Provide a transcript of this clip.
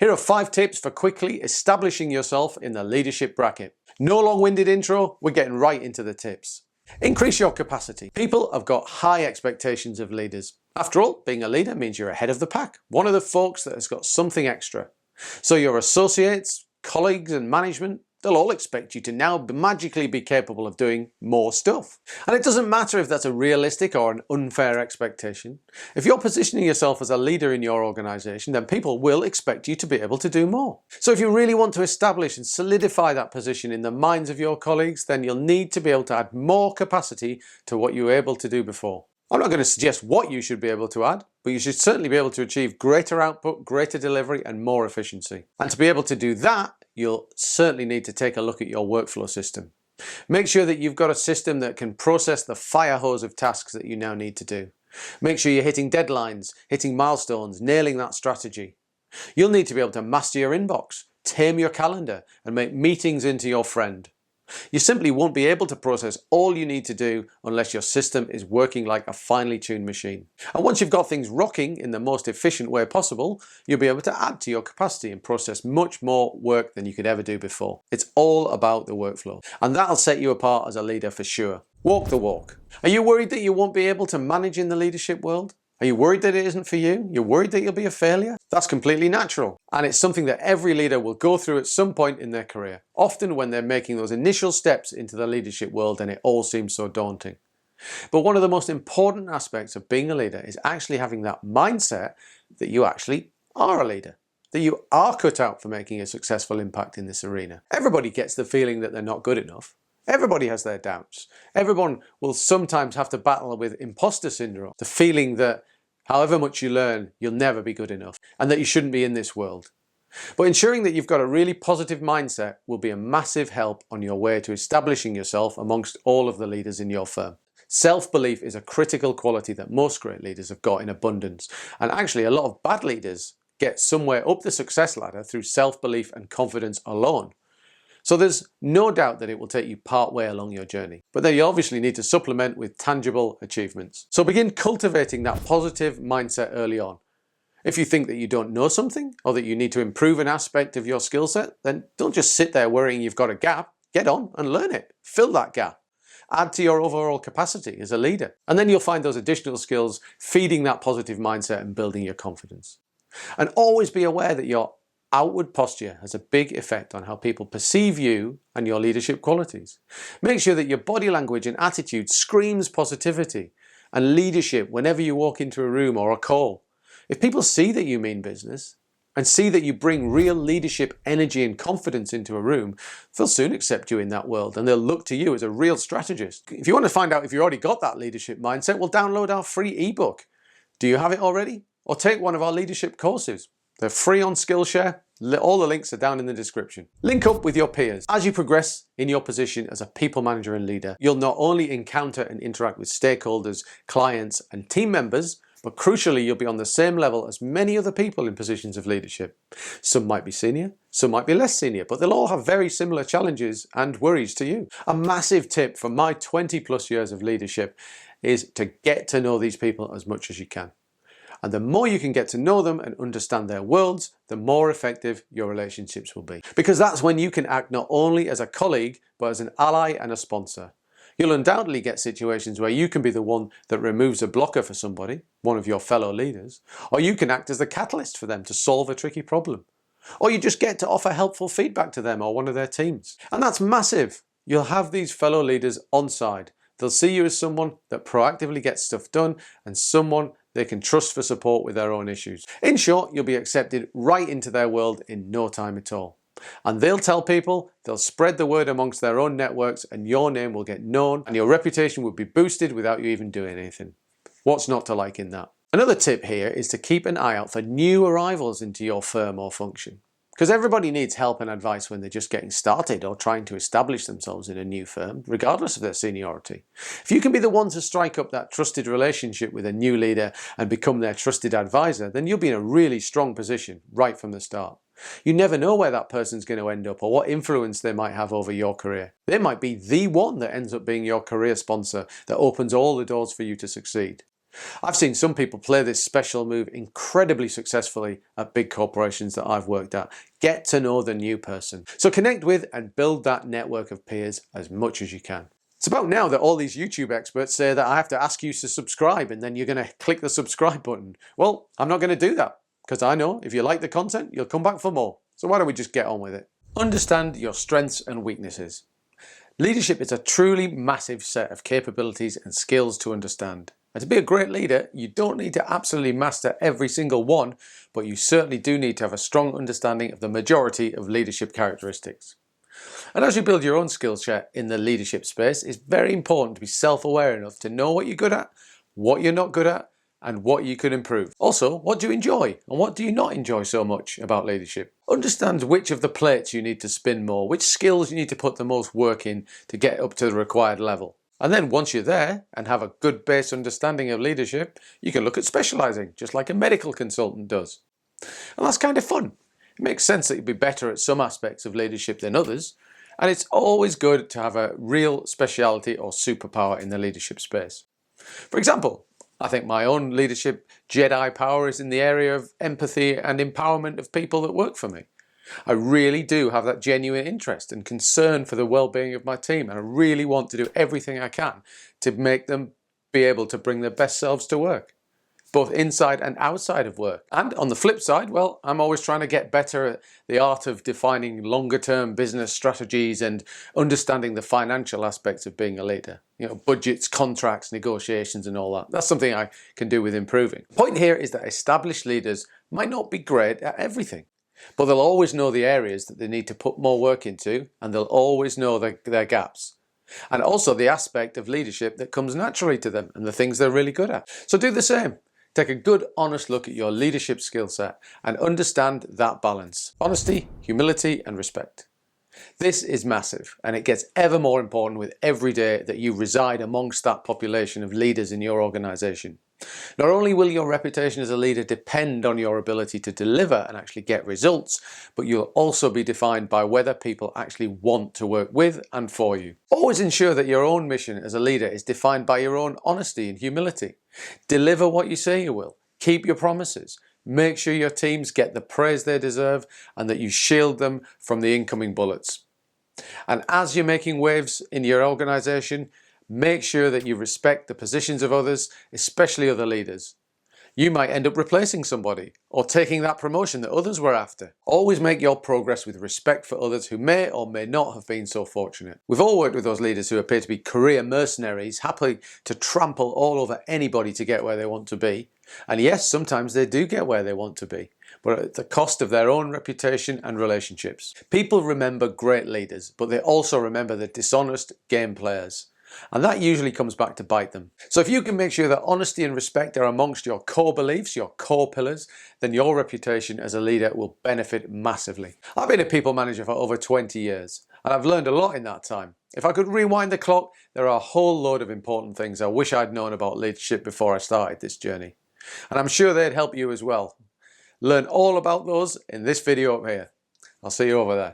Here are 5 tips for quickly establishing yourself in the leadership bracket. No long-winded intro, we're getting right into the tips. Increase your capacity. People have got high expectations of leaders. After all, being a leader means you're ahead of the pack, one of the folks that has got something extra. So your associates, colleagues and management, they'll all expect you to now magically be capable of doing more stuff. And it doesn't matter if that's a realistic or an unfair expectation. If you're positioning yourself as a leader in your organisation, then people will expect you to be able to do more. So if you really want to establish and solidify that position in the minds of your colleagues, then you'll need to be able to add more capacity to what you were able to do before. I'm not going to suggest what you should be able to add, but you should certainly be able to achieve greater output, greater delivery and more efficiency. And to be able to do that, you'll certainly need to take a look at your workflow system. Make sure that you've got a system that can process the fire hose of tasks that you now need to do. Make sure you're hitting deadlines, hitting milestones, nailing that strategy. You'll need to be able to master your inbox, tame your calendar and make meetings into your friend. You simply won't be able to process all you need to do unless your system is working like a finely tuned machine. And once you've got things rocking in the most efficient way possible, you'll be able to add to your capacity and process much more work than you could ever do before. It's all about the workflow, and that'll set you apart as a leader for sure. Walk the walk. Are you worried that you won't be able to manage in the leadership world? Are you worried that it isn't for you? You're worried that you'll be a failure? That's completely natural. And it's something that every leader will go through at some point in their career, often when they're making those initial steps into the leadership world and it all seems so daunting. But one of the most important aspects of being a leader is actually having that mindset that you actually are a leader, that you are cut out for making a successful impact in this arena. Everybody gets the feeling that they're not good enough. Everybody has their doubts. Everyone will sometimes have to battle with imposter syndrome, the feeling that however much you learn, you'll never be good enough and that you shouldn't be in this world. But ensuring that you've got a really positive mindset will be a massive help on your way to establishing yourself amongst all of the leaders in your firm. Self-belief is a critical quality that most great leaders have got in abundance. And actually a lot of bad leaders get somewhere up the success ladder through self-belief and confidence alone. So there's no doubt that it will take you part way along your journey, but then you obviously need to supplement with tangible achievements. So begin cultivating that positive mindset early on. If you think that you don't know something or that you need to improve an aspect of your skill set, then don't just sit there worrying you've got a gap. Get on and learn it. Fill that gap. Add to your overall capacity as a leader. And then you'll find those additional skills feeding that positive mindset and building your confidence. And always be aware that your outward posture has a big effect on how people perceive you and your leadership qualities. Make sure that your body language and attitude screams positivity and leadership whenever you walk into a room or a call. If people see that you mean business and see that you bring real leadership energy and confidence into a room, they'll soon accept you in that world and they'll look to you as a real strategist. If you want to find out if you already got that leadership mindset, well, download our free ebook. Do you have it already? Or take one of our leadership courses. They're free on Skillshare. All the links are down in the description. Link up with your peers. As you progress in your position as a people manager and leader, you'll not only encounter and interact with stakeholders, clients and team members, but crucially you'll be on the same level as many other people in positions of leadership. Some might be senior, some might be less senior, but they'll all have very similar challenges and worries to you. A massive tip from my 20+ years of leadership is to get to know these people as much as you can. And the more you can get to know them and understand their worlds, the more effective your relationships will be. Because that's when you can act not only as a colleague, but as an ally and a sponsor. You'll undoubtedly get situations where you can be the one that removes a blocker for somebody, one of your fellow leaders, or you can act as the catalyst for them to solve a tricky problem. Or you just get to offer helpful feedback to them or one of their teams. And that's massive. You'll have these fellow leaders on side. They'll see you as someone that proactively gets stuff done and someone they can trust for support with their own issues. In short, you'll be accepted right into their world in no time at all. And they'll tell people, they'll spread the word amongst their own networks and your name will get known and your reputation will be boosted without you even doing anything. What's not to like in that? Another tip here is to keep an eye out for new arrivals into your firm or function. Because everybody needs help and advice when they're just getting started or trying to establish themselves in a new firm, regardless of their seniority. If you can be the one to strike up that trusted relationship with a new leader and become their trusted advisor, then you'll be in a really strong position right from the start. You never know where that person's going to end up or what influence they might have over your career. They might be the one that ends up being your career sponsor that opens all the doors for you to succeed. I've seen some people play this special move incredibly successfully at big corporations that I've worked at. Get to know the new person. So connect with and build that network of peers as much as you can. It's about now that all these YouTube experts say that I have to ask you to subscribe and then you're going to click the subscribe button. Well, I'm not going to do that because I know if you like the content, you'll come back for more. So why don't we just get on with it? Understand your strengths and weaknesses. Leadership is a truly massive set of capabilities and skills to understand. And to be a great leader, you don't need to absolutely master every single one, but you certainly do need to have a strong understanding of the majority of leadership characteristics. And as you build your own skill set in the leadership space, it's very important to be self-aware enough to know what you're good at, what you're not good at, and what you could improve. Also, what do you enjoy and what do you not enjoy so much about leadership? Understand which of the plates you need to spin more, which skills you need to put the most work in to get up to the required level. And then once you're there and have a good base understanding of leadership, you can look at specializing, just like a medical consultant does. And that's kind of fun. It makes sense that you'd be better at some aspects of leadership than others, and it's always good to have a real speciality or superpower in the leadership space. For example, I think my own leadership Jedi power is in the area of empathy and empowerment of people that work for me. I really do have that genuine interest and concern for the well-being of my team, and I really want to do everything I can to make them be able to bring their best selves to work, both inside and outside of work. And on the flip side, well, I'm always trying to get better at the art of defining longer-term business strategies and understanding the financial aspects of being a leader. You know, budgets, contracts, negotiations and all that. That's something I can do with improving. The point here is that established leaders might not be great at everything, but they'll always know the areas that they need to put more work into, and they'll always know their gaps. And also the aspect of leadership that comes naturally to them and the things they're really good at. So do the same. Take a good, honest look at your leadership skill set and understand that balance. Honesty, humility, and respect. This is massive, and it gets ever more important with every day that you reside amongst that population of leaders in your organization. Not only will your reputation as a leader depend on your ability to deliver and actually get results, but you'll also be defined by whether people actually want to work with and for you. Always ensure that your own mission as a leader is defined by your own honesty and humility. Deliver what you say you will. Keep your promises. Make sure your teams get the praise they deserve and that you shield them from the incoming bullets. And as you're making waves in your organization, make sure that you respect the positions of others, especially other leaders. You might end up replacing somebody or taking that promotion that others were after. Always make your progress with respect for others who may or may not have been so fortunate. We've all worked with those leaders who appear to be career mercenaries, happy to trample all over anybody to get where they want to be. And yes, sometimes they do get where they want to be, but at the cost of their own reputation and relationships. People remember great leaders, but they also remember the dishonest game players. And that usually comes back to bite them. So if you can make sure that honesty and respect are amongst your core beliefs, your core pillars, then your reputation as a leader will benefit massively. I've been a people manager for over 20 years, and I've learned a lot in that time. If I could rewind the clock, there are a whole load of important things I wish I'd known about leadership before I started this journey. And I'm sure they'd help you as well. Learn all about those in this video up here. I'll see you over there.